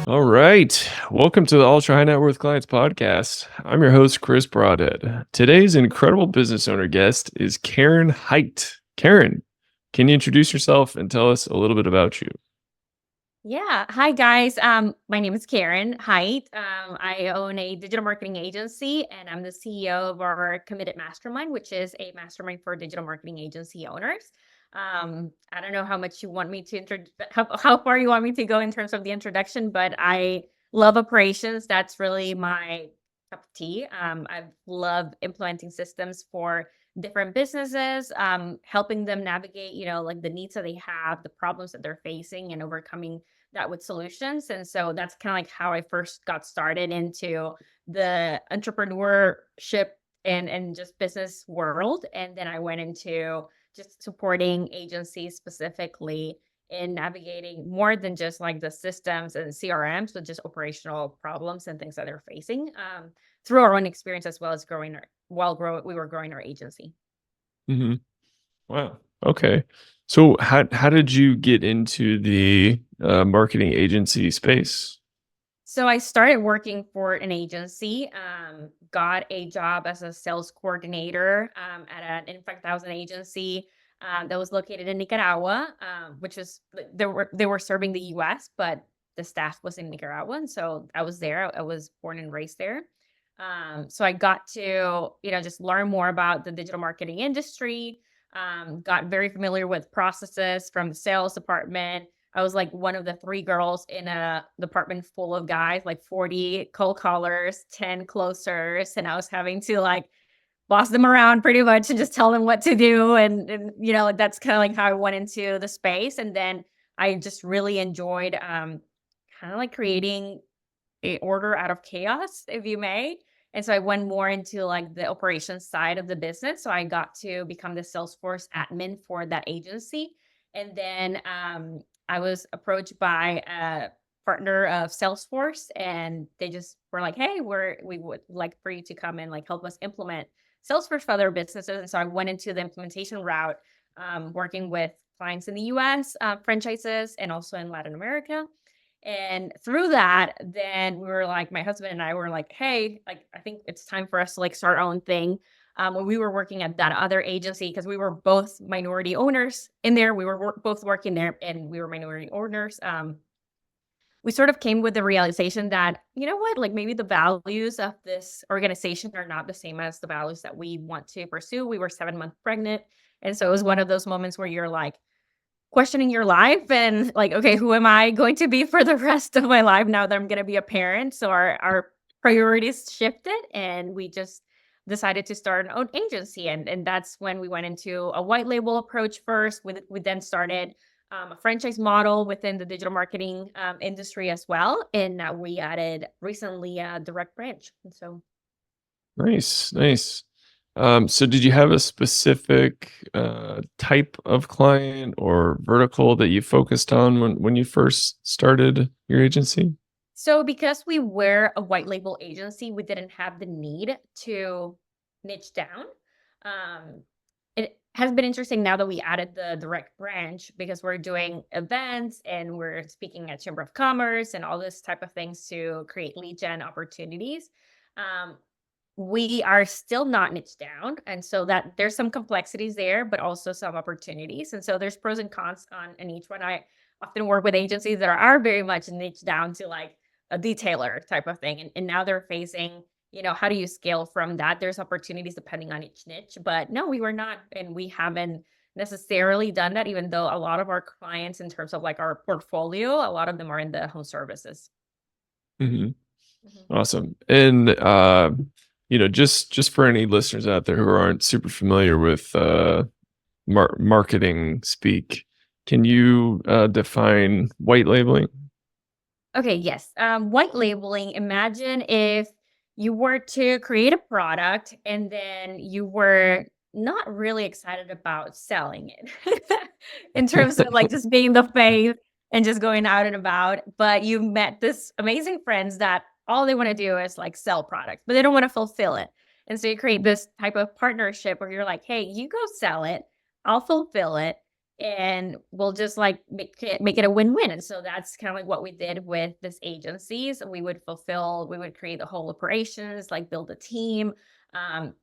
All right. Welcome to the Ultra High Net Worth Clients Podcast. I'm your host, Chris Broadhead. Today's incredible business owner guest is Karen Hite. Karen, can you introduce yourself and tell us a little bit about you? Yeah. Hi, guys. My name is Karen Hite. I own a digital marketing agency and I'm the CEO of our Committed Mastermind, which is a mastermind for digital marketing agency owners. I don't know how much you want me to how far you want me to go in terms of the introduction, but I love operations. That's really my cup of tea. I love implementing systems for different businesses, helping them navigate, like the needs that they have, the problems that they're facing, and overcoming that with solutions. And so that's kind of like how I first got started into the entrepreneurship and just business world. And then I went into just supporting agencies specifically in navigating more than just like the systems and CRMs, but just operational problems and things that they're facing through our own experience as well as we were growing our agency. hmm Wow. Okay. So how did you get into the marketing agency space? So I started working for an agency, got a job as a sales coordinator at an in 5,000 agency that was located in Nicaragua, which is they were serving the U.S., but the staff was in Nicaragua, and so I was there. I was born and raised there. So I got to just learn more about the digital marketing industry. Got very familiar with processes from the sales department. I was like one of the 3 girls in a department full of guys, like 40 cold callers, 10 closers, and I was having to, like, boss them around pretty much and just tell them what to do, and like, that's kinda, like, how I went into the space, and then I just really enjoyed, kinda like creating a order out of chaos, if you may. And so I went more into like the operations side of the business. So I got to become the Salesforce admin for that agency. And then I was approached by a partner of Salesforce, and they just were like, "Hey, we would like for you to come and like help us implement Salesforce for other businesses." And so I went into the implementation route, working with clients in the U.S. Franchises and also in Latin America. And through that, then we were like, my husband and I were like, "Hey, like, I think it's time for us to like start our own thing." When we were working at that other agency, because we were both minority owners in there, we were both working there, and we were minority owners. We sort of came with the realization that, you know what, like maybe the values of this organization are not the same as the values that we want to pursue. We were 7 months pregnant, and so it was one of those moments where you're like questioning your life and like, okay, who am I going to be for the rest of my life now that I'm going to be a parent? So our priorities shifted, and we just decided to start our own agency, and that's when we went into a white label approach first. We then started a franchise model within the digital marketing industry as well, and now we added recently a direct branch. And so Nice, nice. So did you have a specific type of client or vertical that you focused on when you first started your agency? So because we were a white label agency, we didn't have the need to niche down. Um, it has been interesting now that we added the direct branch because we're doing events and we're speaking at Chamber of Commerce and all this type of things to create lead gen opportunities. Um, we are still not niche down, and so that there's some complexities there, but also some opportunities. And so there's pros and cons on each one. I often work with agencies that are very much niche down to like a detailer type of thing. And now they're facing, how do you scale from that? There's opportunities depending on each niche. But no, we were not, and we haven't necessarily done that, even though a lot of our clients, in terms of like our portfolio, a lot of them are in the home services. hmm Mhm. Awesome. And just for any listeners out there who aren't super familiar with marketing speak, can you define white labeling? Okay, yes. White labeling. Imagine if you were to create a product and then you were not really excited about selling it in terms of like just being the face and just going out and about, but you met this amazing friends that all they want to do is like sell products, but they don't want to fulfill it. And so you create this type of partnership where you're like, "Hey, you go sell it, I'll fulfill it. and we'll just like make it a win-win. And so that's kind of like what we did with this agencies. We would create the whole operations, like build a team.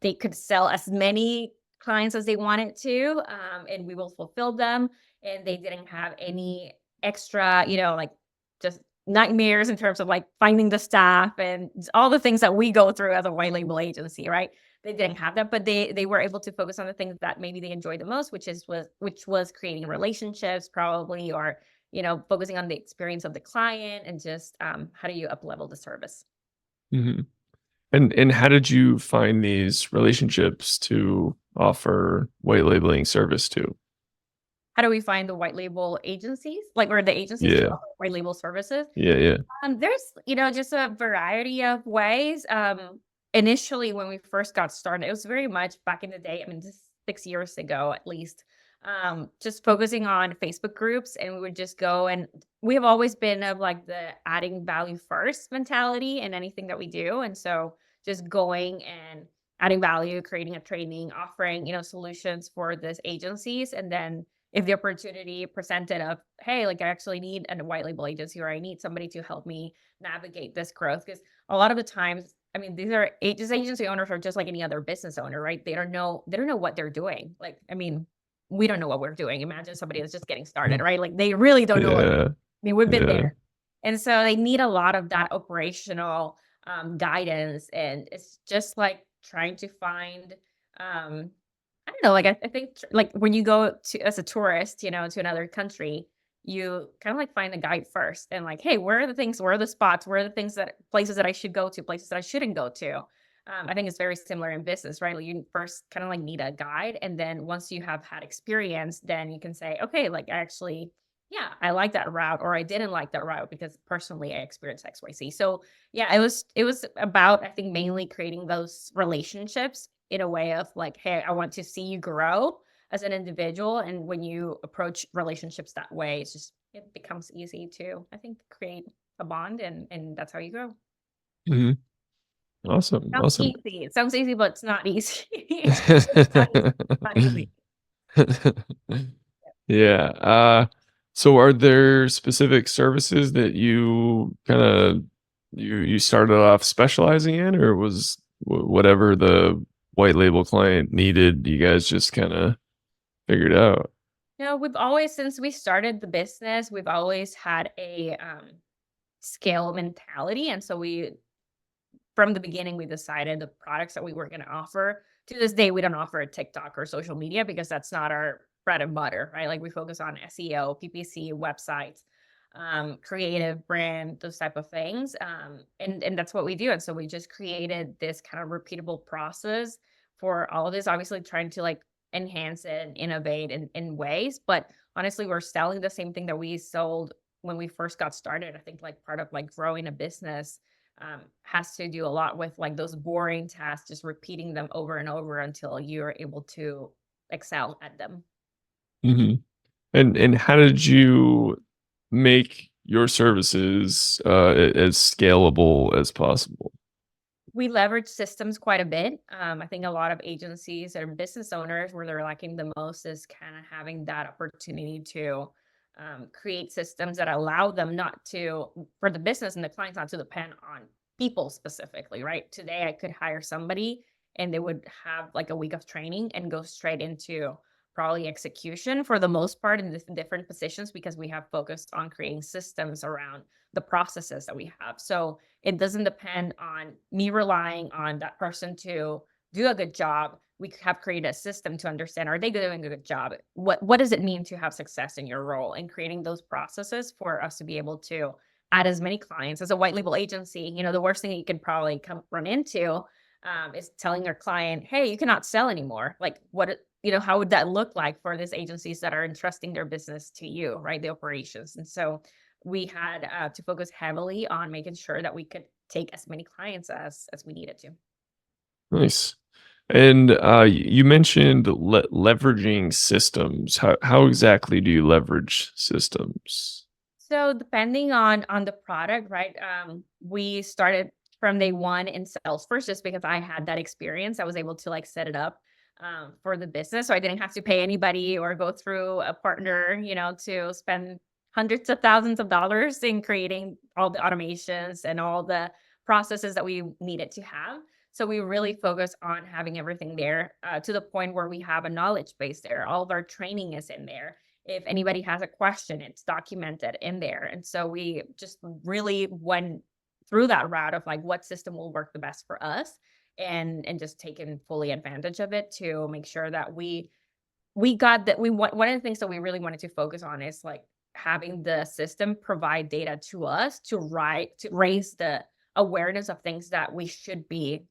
They could sell as many clients as they wanted to, and we will fulfill them. And they didn't have any extra, like just nightmares in terms of like finding the staff and all the things that we go through as a white label agency, right? They didn't have that, but they were able to focus on the things that maybe they enjoyed the most, which was creating relationships probably, or focusing on the experience of the client, and just how do you up level the service. Mhm. And how did you find these relationships to offer white labeling service to? How do we find the white label agencies, like, or the agencies to Yeah. offer white label services? Yeah, yeah. There's, just a variety of ways. Initially, when we first got started, it was very much back in the day. I mean, just 6 years ago, at least. Just focusing on Facebook groups, and we would just go, and we have always been of like the adding value first mentality in anything that we do, and so just going and adding value, creating a training, offering solutions for these agencies, and then if the opportunity presented of, hey, like I actually need a white label agency, or I need somebody to help me navigate this growth. Because a lot of the times, I mean, these agency owners are just like any other business owner, right? They don't know what they're doing. Like, I mean, we don't know what we're doing. Imagine somebody that's just getting started, Mhm. right? Like they really don't know what Yeah, I mean, we've been yeah. there. And so they need a lot of that operational guidance. And it's just like trying to find I don't know, like, I think, like, when you go to as a tourist, to another country, you kinda, like, find a guide first and, like, "Hey, where are the spots? Where are the places that I should go to, places that I shouldn't go to?" I think it's very similar in business, right? Like, you first kinda, like, need a guide, and then once you have had experience, then you can say, "Okay, like, actually, yeah, I like that route," or, "I didn't like that route because personally I experienced XYZ." So, yeah, it was about, I think, mainly creating those relationships in a way of like, "Hey, I want to see you grow as an individual." And when you approach relationships that way, it becomes easy to, I think, create a bond, and that's how you grow. Mhm. Awesome, Sounds awesome. easy. It sounds easy, but it's not easy. It's not easy. Not easy. Yeah, so are there specific services that you kinda you started off specializing in, or was whatever the white label client needed, you guys just kinda figured out? We've always, since we started the business, we've always had a scale mentality. And so from the beginning, we decided the products that we were going to offer. To this day, we don't offer a TikTok or social media because that's not our bread and butter, right? Like we focus on SEO, PPC, websites, creative brand, those type of things, and that's what we do. And so we just created this kind of repeatable process for all of this. Obviously, trying to like enhance it and innovate in ways, but honestly, we're selling the same thing that we sold when we first got started. I think like part of like growing a business has to do a lot with like those boring tasks, just repeating them over and over until you're able to excel at them. Mhm. And how did you make your services, as scalable as possible? We leverage systems quite a bit. I think a lot of agencies and business owners, where they're lacking the most is kind of having that opportunity to create systems that allow them not to, for the business and the clients, not to depend on people specifically, right? Today, I could hire somebody and they would have like a week of training and go straight into probably execution for the most part in different positions, because we have focused on creating systems around the processes that we have. So it doesn't depend on me relying on that person to do a good job. We have created a system to understand, are they doing a good job? What does it mean to have success in your role, and creating those processes for us to be able to add as many clients as a white label agency. The worst thing you could probably run into is telling your client, "Hey, you cannot sell anymore." Like, how would that look like for these agencies that are entrusting their business to you, right? The operations. And so we had to focus heavily on making sure that we could take as many clients as we needed to. Nice. And, you mentioned leveraging systems. How exactly do you leverage systems? So depending on the product, right? We started from day one in Salesforce just because I had that experience. I was able to like set it up. for the business. So I didn't have to pay anybody or go through a partner, to spend hundreds of thousands of dollars in creating all the automations and all the processes that we needed to have. So we really focus on having everything there, to the point where we have a knowledge base there. All of our training is in there. If anybody has a question, it's documented in there. And so we just really went through that route of like what system will work the best for us, and just taking fully advantage of it to make sure that we got that we want. One of the things that we really wanted to focus on is like having the system provide data to us to raise the awareness of things that we should be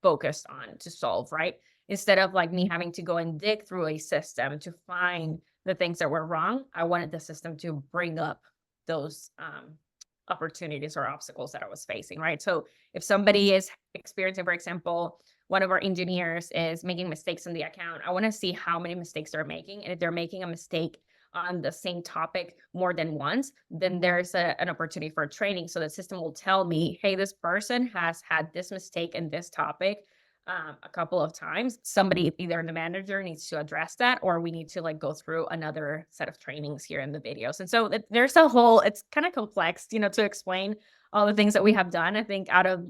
focused on to solve, right? Instead of like me having to go and dig through a system to find the things that were wrong, I wanted the system to bring up those opportunities or obstacles that I was facing, right? So if somebody is experiencing, for example, one of our engineers is making mistakes in the account, I want to see how many mistakes they're making. And if they're making a mistake on the same topic more than once, then there's an opportunity for training. So the system will tell me, hey, this person has had this mistake in this topic a couple of times. Somebody, either the manager, needs to address that, or we need to like go through another set of trainings here in the videos. And so there's a whole, it's kind of complex, to explain all the things that we have done. I think out of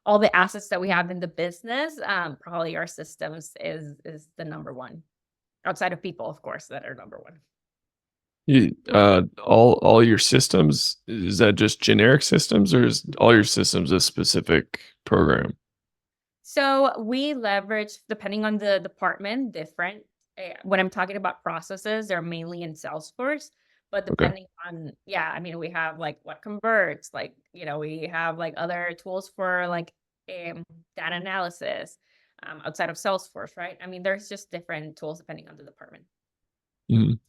all the assets that we have in the business, probably our systems is the number one, outside of people, of course, that are number one. All your systems, is that just generic systems, or is all your systems a specific program? So we leverage, depending on the department, different. When I'm talking about processes, they're mainly in Salesforce. But Okay. depending on, yeah, I mean, we have like what converts, like, we have like other tools for like data analysis outside of Salesforce, right? I mean, there's just different tools depending on the department. Mhm.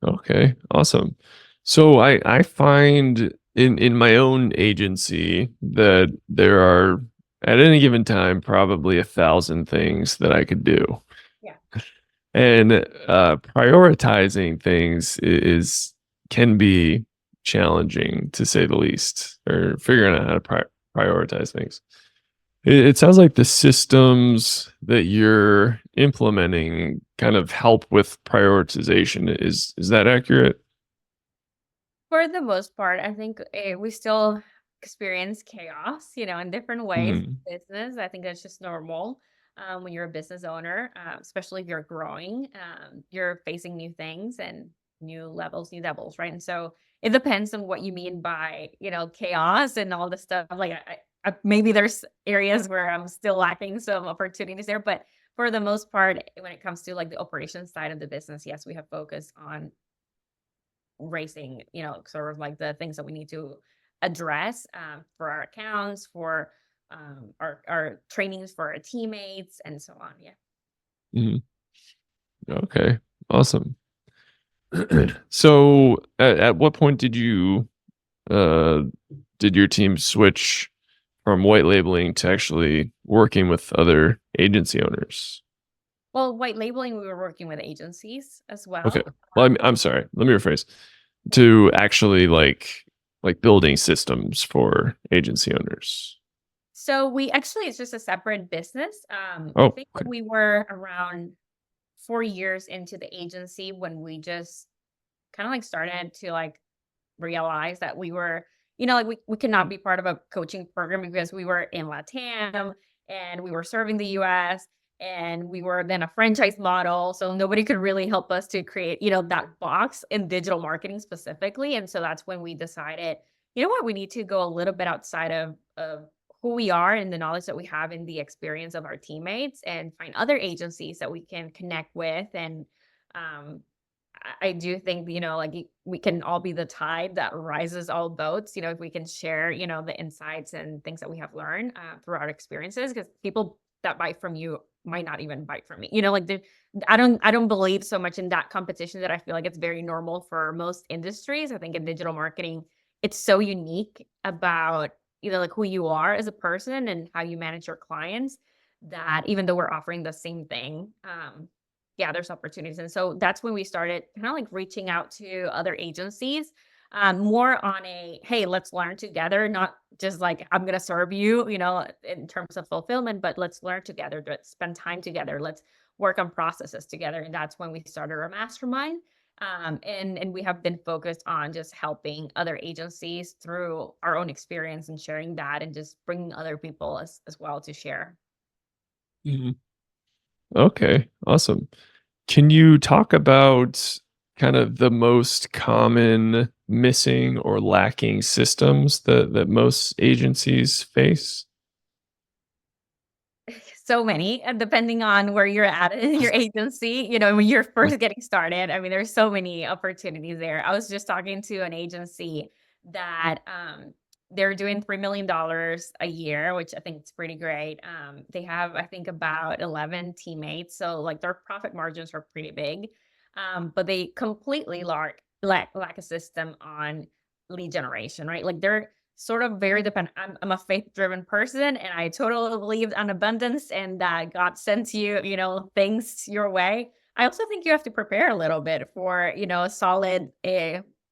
Okay, awesome. So I find in my own agency that there are, at any given time, probably 1,000 things that I could do. Yeah. And prioritizing things is can be challenging, to say the least, or figuring out how to prioritize things. It sounds like the systems that you're implementing kind of help with prioritization. Is that accurate? For the most part, I think we still experience chaos, in different ways Mhm, in business. I think that's just normal when you're a business owner, especially if you're growing. You're facing new things and new levels, new devils, right? And so it depends on what you mean by, chaos and all this stuff. Like, maybe there's areas where I'm still lacking some opportunities there, but for the most part, when it comes to like the operations side of the business, yes, we have focused on racing, sort of like the things that we need to address for our accounts, for our trainings for our teammates, and so on. Yeah. mhm. Okay, awesome. So at what point uh, did your team switch from white labeling to actually working with other agency owners? Well, white labeling, we were working with agencies as Okay. well. Well, I'm sorry. Let me rephrase. To actually like building systems for agency owners. So we actually, it's just a separate business. I Oh, think okay. we were around 4 years into the agency when we just kind of like started to like realize that we were, like we could not be part of a coaching program because we were in Latam and we were serving the US, and we were then a franchise model. So nobody could really help us to create, that box in digital marketing specifically. And so that's when we decided, you know what, we need to go a little bit outside of who we are and the knowledge that we have in the experience of our teammates, and find other agencies that we can connect with. And um I do think, like we can all be the tide that rises all boats, if we can share, the insights and things that we have learned through our experiences, because people that buy from you might not even buy from me. Like I don't believe so much in that competition, that I feel like it's very normal for most industries. I think in digital marketing, it's so unique about, like who you are as a person and how you manage your clients, that even though we're offering the same thing, yeah, there's opportunities. And so that's when we started kind of like reaching out to other agencies, more on a, hey, let's learn together, not just like, I'm going to serve you, in terms of fulfillment, but let's learn together, let's spend time together. Let's work on processes together. And that's when we started our mastermind. And we have been focused on just helping other agencies through our own experience and sharing that and just bringing other people as well to share. Mhm. Okay, awesome. Can you talk about kind of the most common missing or lacking systems that most agencies face? So many, and depending on where you're at in your agency, when you're first getting started, I mean, there's so many opportunities there. I was just talking to an agency that they're doing $3 million a year, which I think is pretty great. They have, I think, about 11 teammates, so like their profit margins are pretty big, but they completely lack a system on lead generation, right? Like they're sort of very dependent. I'm a faith-driven person, and I totally believe in abundance and that God sends you, things your way. I also think you have to prepare a little bit for, a solid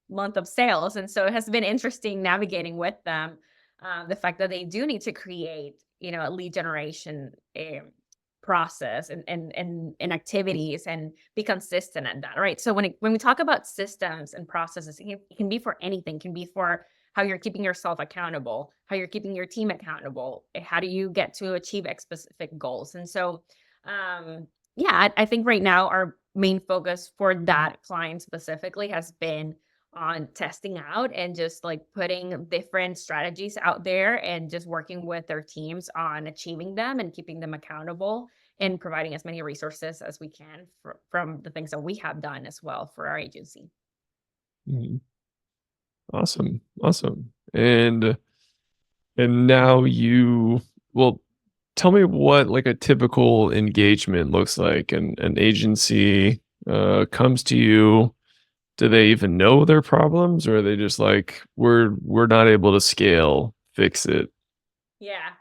month of sales. And so it has been interesting navigating with them, the fact that they do need to create, a lead generation process and activities and be consistent at that, right? So when we talk about systems and processes, it can be for anything. It can be for how you're keeping yourself accountable, how you're keeping your team accountable, how do you get to achieve X specific goals. And so, yeah, I think right now our main focus for that client specifically has been on testing out and just like putting different strategies out there and just working with their teams on achieving them and keeping them accountable and providing as many resources as we can from the things that we have done as well for our agency. Mhm. Awesome, awesome. And now well, tell me what like a typical engagement looks like. An agency comes to you. Do they even know their problems, or are they just like, we're not able to scale, fix it? Yeah.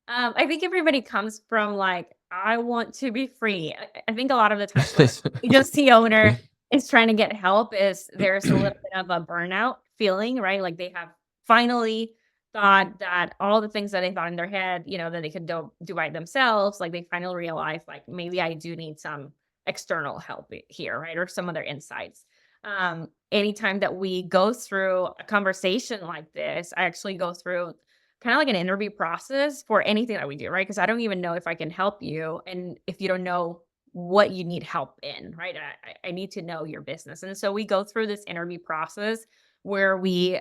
I think everybody comes from like, I want to be free. I think a lot of the times when agency owner is trying to get help is there's a little bit of a burnout feeling, right? Like they have finally thought that all the things that they thought in their head, that they could do by themselves, like they finally realize like maybe I do need some external help here, right? Or some other insights. Anytime that we go through a conversation like this, I actually go through kinda like an interview process for anything that we do, right? Because I don't even know if I can help you, and if you don't know what you need help in, right? I need to know your business, and so we go through this interview process where we,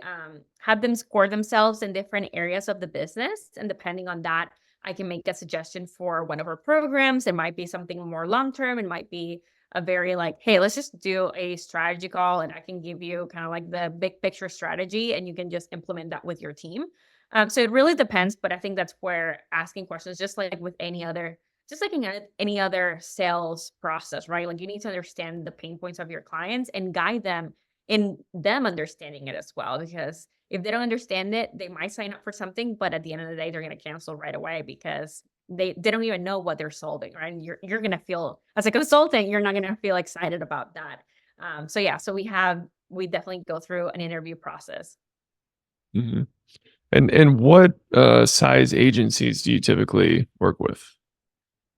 have them score themselves in different areas of the business, and depending on that, I can make a suggestion for one of our programs. It might be something more long term, it might be a very like, "Hey, let's just do a strategy call, and I can give you kinda like the big picture strategy, and you can just implement that with your team." So it really depends, but I think that's where asking questions, just like in any other sales process, right? Like you need to understand the pain points of your clients and guide them in them understanding it as well. Because if they don't understand it, they might sign up for something, but at the end of the day, they're going to cancel right away because they don't even know what they're solving, right? And you're going to feel as a consultant, you're not going to feel excited about that. So yeah, so we definitely go through an interview process. Mhm. And what size agencies do you typically work with?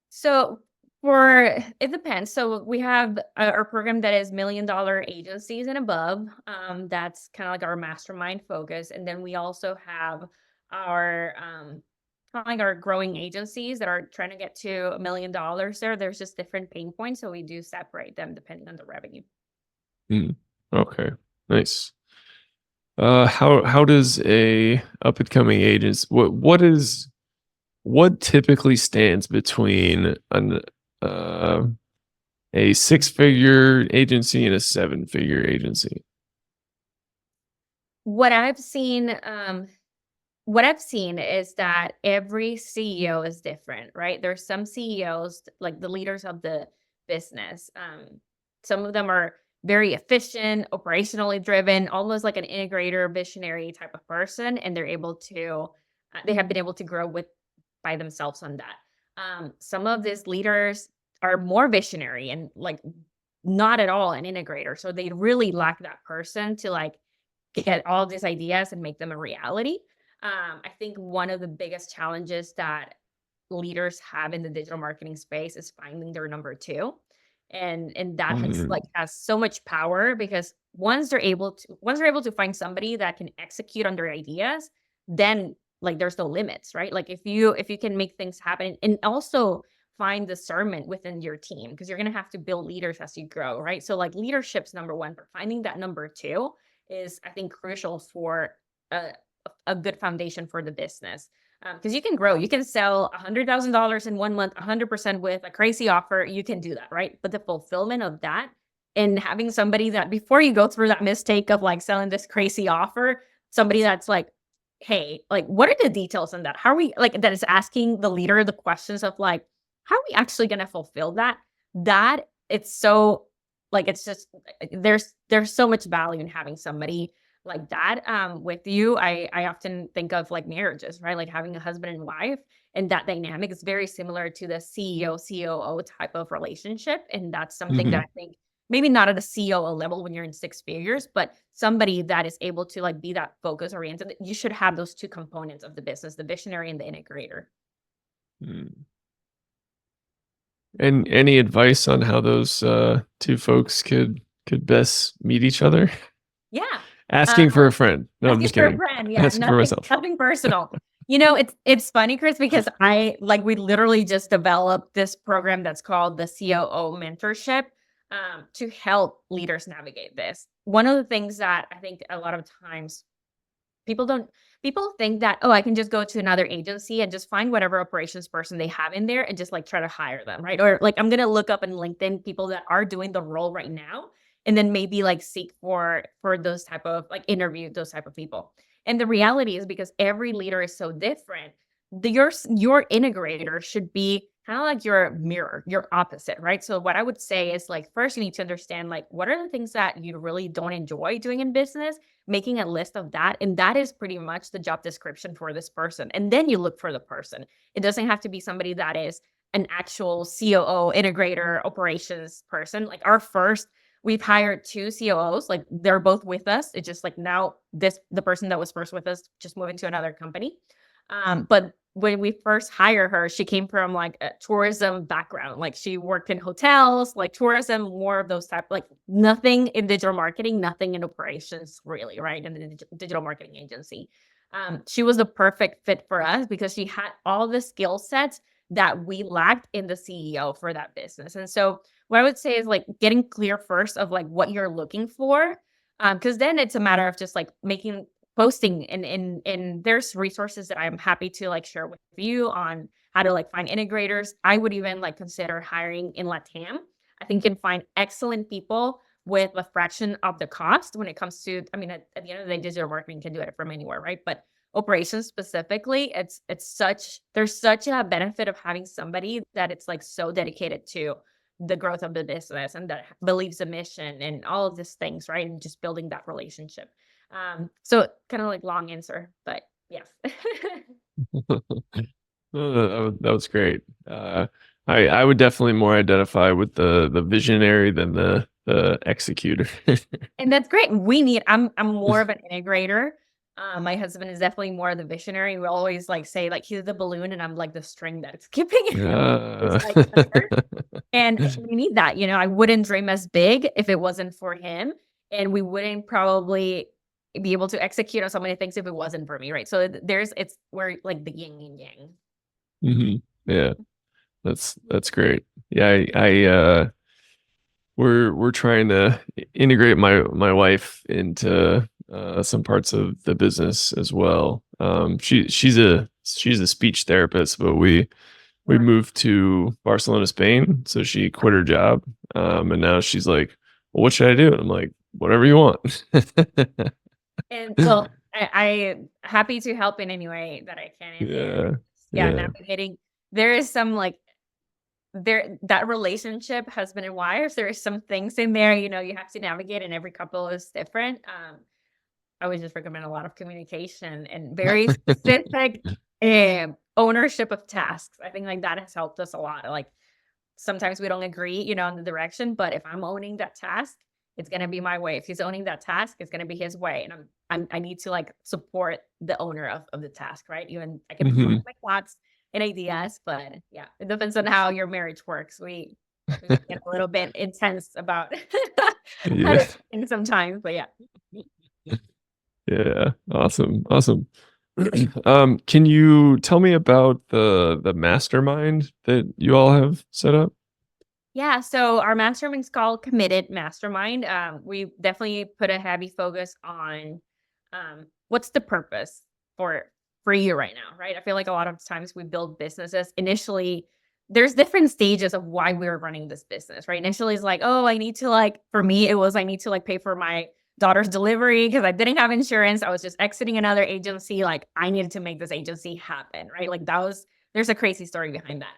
So for it depends. So we have our program that is $1 million agencies and above. That's kind of like our mastermind focus, and then we also have our kind of like our growing agencies that are trying to get to $1 million. There's just different pain points, so we do separate them depending on the revenue. Mm, okay, nice. How does a up and coming agents what typically stands between uh, a six-figure agency and a seven-figure agency? What I've seen, what I've seen is that every CEO is different, right? There's some CEOs, like the leaders of the business. Some of them are very efficient, operationally driven, almost like an integrator, visionary type of person, and they have been able to grow with by themselves on that. Some of these leaders are more visionary and like not at all an integrator, so they really lack that person to like get all these ideas and make them a reality. I think one of the biggest challenges that leaders have in the digital marketing space is finding their number two. And that has Mm, has so much power because once they're able to find somebody that can execute on their ideas, then like there's no limits, right? Like if you can make things happen and also find discernment within your team because you're going to have to build leaders as you grow, right? So like leadership's number one, but finding that number two is I think crucial for a, a good foundation for the business. Because you can grow, you can sell $100,000 in 1 month, 100% with a crazy offer. You can do that, right? But the fulfillment of that and having somebody that before you go through that mistake of like selling this crazy offer, somebody that's like, hey, like, what are the details on that? How are we like that is asking the leader the questions of like, how are we actually going to fulfill that? That it's so like it's just there's so much value in having somebody like that with you. I often think of like marriages, right? Like having a husband and wife, and that dynamic is very similar to the CEO COO type of relationship, and that's something that mhm. I think maybe not at a COO level when you're in six figures, but somebody that is able to like be that focus oriented. You should have those two components of the business, the visionary and the integrator. Mm. And any advice on how those two folks could best meet each other? Yeah. Asking for a friend. No, I'm Asking just for a kidding. friend, yeah, Asking for nothing myself. nothing personal. It's funny, Chris, because we literally just developed this program that's called the COO mentorship, to help leaders navigate this. One of the things that I think a lot of times people don't people think that, "Oh, I can just go to another agency and just find whatever operations person they have in there and just, like, try to hire them," right? Or, like, I'm gonna look up in LinkedIn people that are doing the role right now, and then maybe, like, seek for those type of like, interview those type of people. And the reality is because every leader is so different, your integrator should be kinda like your mirror, your opposite, right? So what I would say is, like, first you need to understand, like, what are the things that you really don't enjoy doing in business? Making a list of that, and that is pretty much the job description for this person, and then you look for the person. It doesn't have to be somebody that is an actual COO, integrator, operations person. Like our first we've hired 2 COOs, like they're both with us. It's just like now the person that was first with us just moving to another company. But when we first hired her, she came from like a tourism background. Like she worked in hotels, like tourism, more of those type, like nothing in digital marketing, nothing in operations, really, right? In the digital marketing agency. She was the perfect fit for us because she had all the skill sets that we lacked in the CEO for that business. And so, what I would say is like getting clear first of like what you're looking for. Because then it's a matter of just like making posting and there's resources that I'm happy to like share with you on how to like find integrators. I would even like consider hiring in LATAM. I think you can find excellent people with a fraction of the cost when it comes to, I mean, at the end of the day, digital marketing can do it from anywhere, right? But operations specifically, there's such a benefit of having somebody that it's like so dedicated to the growth of the business and that believes the mission and all of these things, right? And just building that relationship. So kind of like long answer, but yes. No, that was great. I would definitely more identify with the visionary than the executor. And that's great. I'm more of an integrator. My husband is definitely more of the visionary. We always like say like he's the balloon and I'm like the string that's keeping Uh, it's like under. And we need that, I wouldn't dream as big if it wasn't for him. And we wouldn't probably be able to execute on so many things if it wasn't for me, right? So it's we're like the yin and yang. mhm. Yeah, that's great. Yeah, we're trying to integrate my wife into some parts of the business as well. She's a speech therapist, but we Right. moved to Barcelona, Spain, so she quit her job, and now she's like, "Well, what should I do?" And I'm like, "Whatever you want." And well, I happy to help in any way that I can. And Yeah, yeah, yeah. navigating there is some like there that relationship, husband and wife, there is some things in there, you have to navigate and every couple is different. I would just recommend a lot of communication and very specific ownership of tasks. I think like that has helped us a lot. Like sometimes we don't agree, on the direction, but if I'm owning that task, it's gonna be my way. If he's owning that task, it's gonna be his way. And I need to like support the owner of the task, right? Even I can provide Mhm. my thoughts, and ideas. But yeah, it depends on how your marriage works. We might get a little bit intense about how Yeah. to think sometimes, but yeah. Yeah. Awesome. Awesome. Can you tell me about the mastermind that you all have set up? Yeah, so our mastermind's called Committed Mastermind. We definitely put a heavy focus on what's the purpose for for you right now, right? I feel like a lot of times we build businesses. Initially, there's different stages of why we're running this business, right? Initially, it's like, oh, I need to like, for me, it was I need to like pay for my daughter's delivery because I didn't have insurance. I was just exiting another agency. Like, I needed to make this agency happen, right? Like that was there's a crazy story behind that.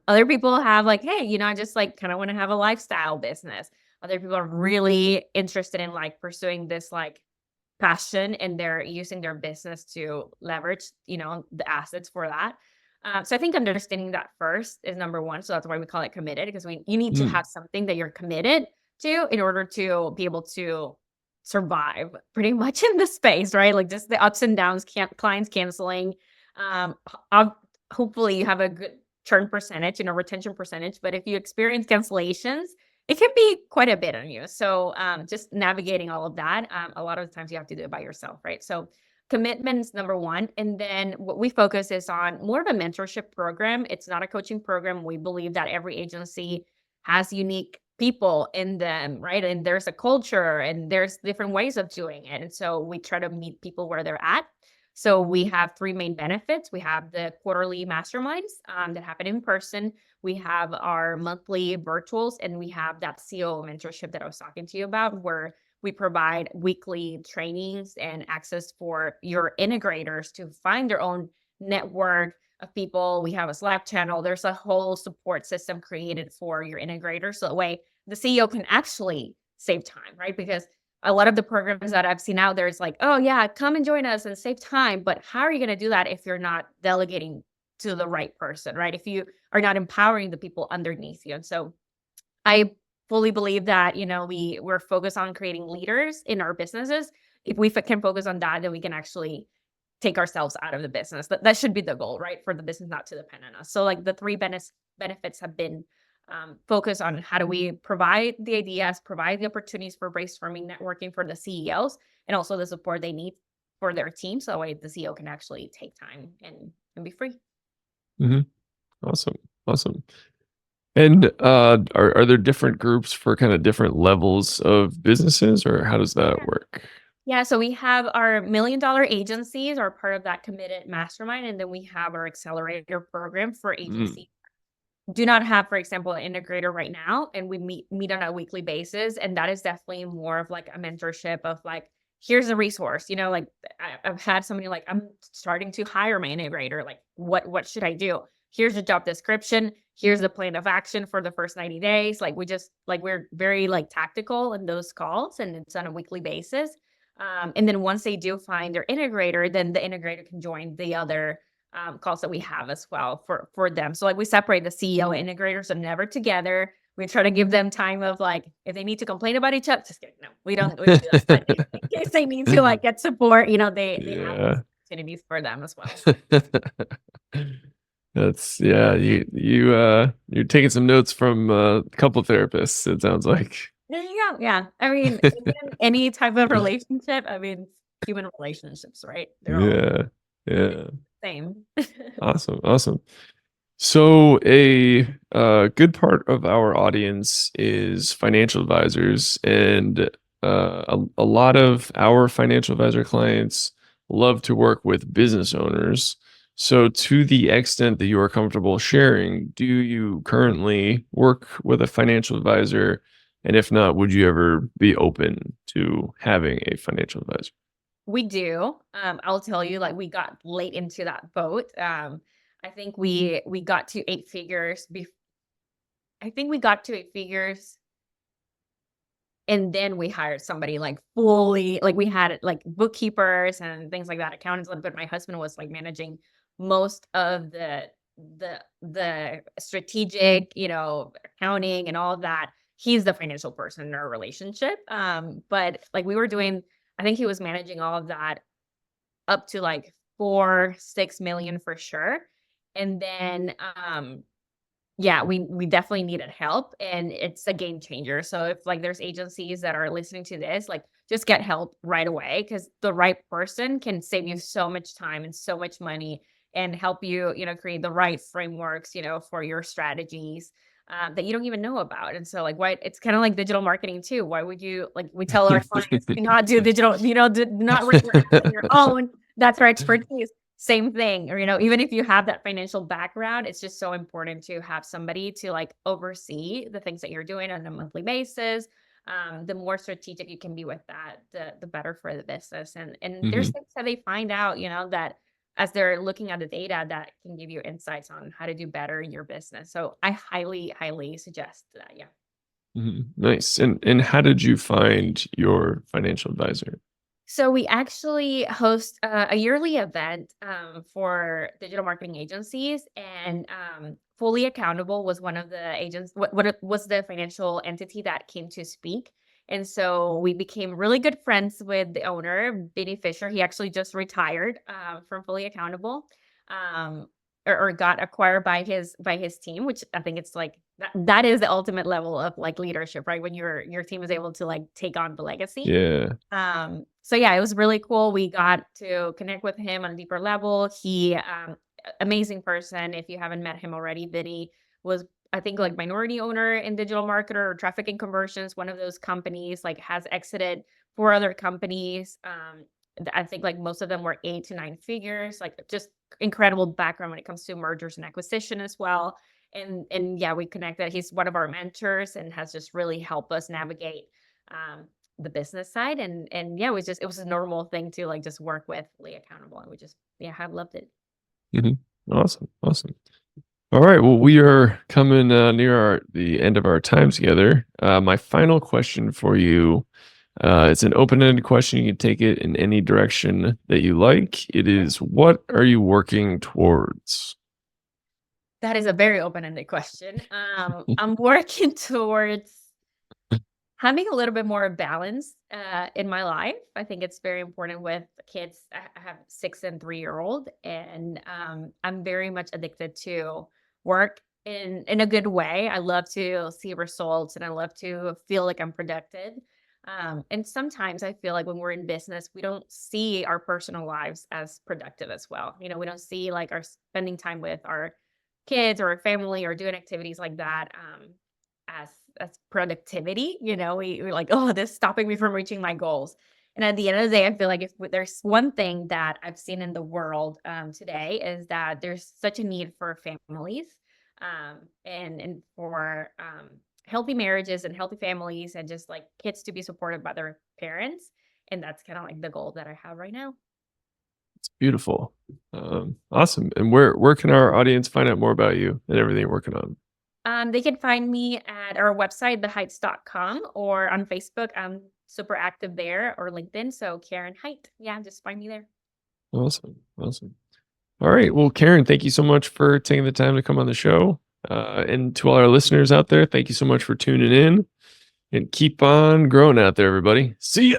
Other people have like, hey, I just like kind of want to have a lifestyle business. Other people are really interested in like pursuing this like passion and they're using their business to leverage, the assets for that. So I think understanding that first is number one. So that's why we call it committed because you need to Mm, have something that you're committed to in order to be able to survive pretty much in the space, right? Like just the ups and downs, clients canceling. Hopefully you have a good churn percentage, retention percentage. But if you experience cancellations, it can be quite a bit on you. So just navigating all of that, a lot of the times you have to do it by yourself, right? So commitment's number one. And then what we focus is on more of a mentorship program. It's not a coaching program. We believe that every agency has unique people in them, right? And there's a culture and there's different ways of doing it. And so we try to meet people where they're at. So we have three main benefits. We have the quarterly masterminds that happen in person. We have our monthly virtuals, and we have that CEO mentorship that I was talking to you about, where we provide weekly trainings and access for your integrators to find their own network of people. We have a Slack channel. There's a whole support system created for your integrators. So that way the CEO can actually save time, right? Because a lot of the programs that I've seen out there is like, oh yeah, come and join us and save time. But how are you going to do that if you're not delegating to the right person, right? If you are not empowering the people underneath you. And so I fully believe that, we're focused on creating leaders in our businesses. If we can focus on that, then we can actually take ourselves out of the business. That should be the goal, right? For the business not to depend on us. So like the three benefits have been focus on how do we provide the ideas, provide the opportunities for brainstorming, networking for the CEOs, and also the support they need for their team. So that way the CEO can actually take time and be free. mhm. Awesome. Awesome. And, are there different groups for kinda different levels of businesses, or how does that work? Yeah, so we have our $1,000,000 agencies are part of that committed mastermind, and then we have our accelerator program for Mm, agencies. Do not have, for example, an integrator right now, and we meet on a weekly basis, and that is definitely more of like a mentorship of like, here's a resource, like I've had somebody like, I'm starting to hire my integrator. Like, what should I do? Here's the job description. Here's the plan of action for the first 90 days. Like we're very like tactical in those calls, and it's on a weekly basis. And then once they do find their integrator, then the integrator can join the other calls that we have as well for them. So like we separate the CEO and integrators are never together. We try to give them time of like if they need to complain about each other, just kidding. No, we don't do that. But in case they need to like get support, they have those yeah. opportunities for them as well. That's yeah, you're taking some notes from, a couple therapists, it sounds like. There you go. Yeah. I mean, in any type of relationship, I mean, human relationships, right? They're all Yeah, yeah. the same. Awesome, awesome. So a good part of our audience is financial advisors, and a lot of our financial advisor clients love to work with business owners. So, to the extent that you are comfortable sharing, do you currently work with a financial advisor? And if not, would you ever be open to having a financial advisor? We do. I'll tell you, like we got late into that boat. I think we got to eight figures. I think we got to eight figures, and then we hired somebody like fully. Like we had like bookkeepers and things like that, accountants. But my husband was like managing most of the strategic, accounting and all of that. He's the financial person in our relationship. But like we were doing, I think he was managing all of that up to like 4, 6 million for sure. And then, yeah, we definitely needed help, and it's a game changer. So if like there's agencies that are listening to this, like just get help right away because the right person can save you so much time and so much money and help you, create the right frameworks, for your strategies that you don't even know about. And so like why it's kind of like digital marketing too. Why would you like we tell our clients do not do digital, do not run your ads on your own. That's our expertise. Same thing, or, even if you have that financial background, it's just so important to have somebody to like oversee the things that you're doing on a monthly basis. The more strategic you can be with that, the better for the business. And there's Mhm. things that they find out, that as they're looking at the data that can give you insights on how to do better in your business. So I highly, highly suggest that. Yeah. Mhm. Nice. And how did you find your financial advisor? So we actually host a yearly event for digital marketing agencies, and Fully Accountable was one of the agents. What it was the financial entity that came to speak, and so we became really good friends with the owner, Benny Fisher. He actually just retired from Fully Accountable, um, or got acquired by his team, which I think it's like that is the ultimate level of like leadership, right? When your team is able to like take on the legacy. Yeah. So yeah, it was really cool. We got to connect with him on a deeper level. Amazing person. If you haven't met him already, Biddy was, I think, like minority owner in digital marketer or traffic and conversions. One of those companies like has exited 4 other companies. I think like most of them were 8 to 9 figures. Like just incredible background when it comes to mergers and acquisition as well. And yeah, we connected. He's one of our mentors and has just really helped us navigate. Um, the business side and yeah, it was a normal thing to like just work with Lee Accountable, and we just yeah, have loved it. Mhm. Awesome. Awesome. All right. Well, we are coming near the end of our time together. My final question for you, it's an open-ended question. You can take it in any direction that you like. It is, what are you working towards? That is a very open-ended question. I'm working towards having a little bit more balance in my life. I think it's very important with kids. I have 6 and 3-year-old, and I'm very much addicted to work in a good way. I love to see results, and I love to feel like I'm productive. And sometimes I feel like when we're in business, we don't see our personal lives as productive as well. We don't see like our spending time with our kids or our family or doing activities like that. As productivity, we're like, "Oh, this is stopping me from reaching my goals." And at the end of the day, I feel like if there's one thing that I've seen in the world, today is that there's such a need for families, and for, healthy marriages and healthy families and just, like, kids to be supported by their parents, and that's kinda like the goal that I have right now. It's beautiful. Awesome. And where can our audience find out more about you and everything you're working on? They can find me at our website, theheights.com, or on Facebook. I'm super active there, or LinkedIn. So Karen Hite. Yeah, just find me there. Awesome. Awesome. All right. Well, Karen, thank you so much for taking the time to come on the show. And to all our listeners out there, thank you so much for tuning in, and keep on growing out there, everybody. See ya.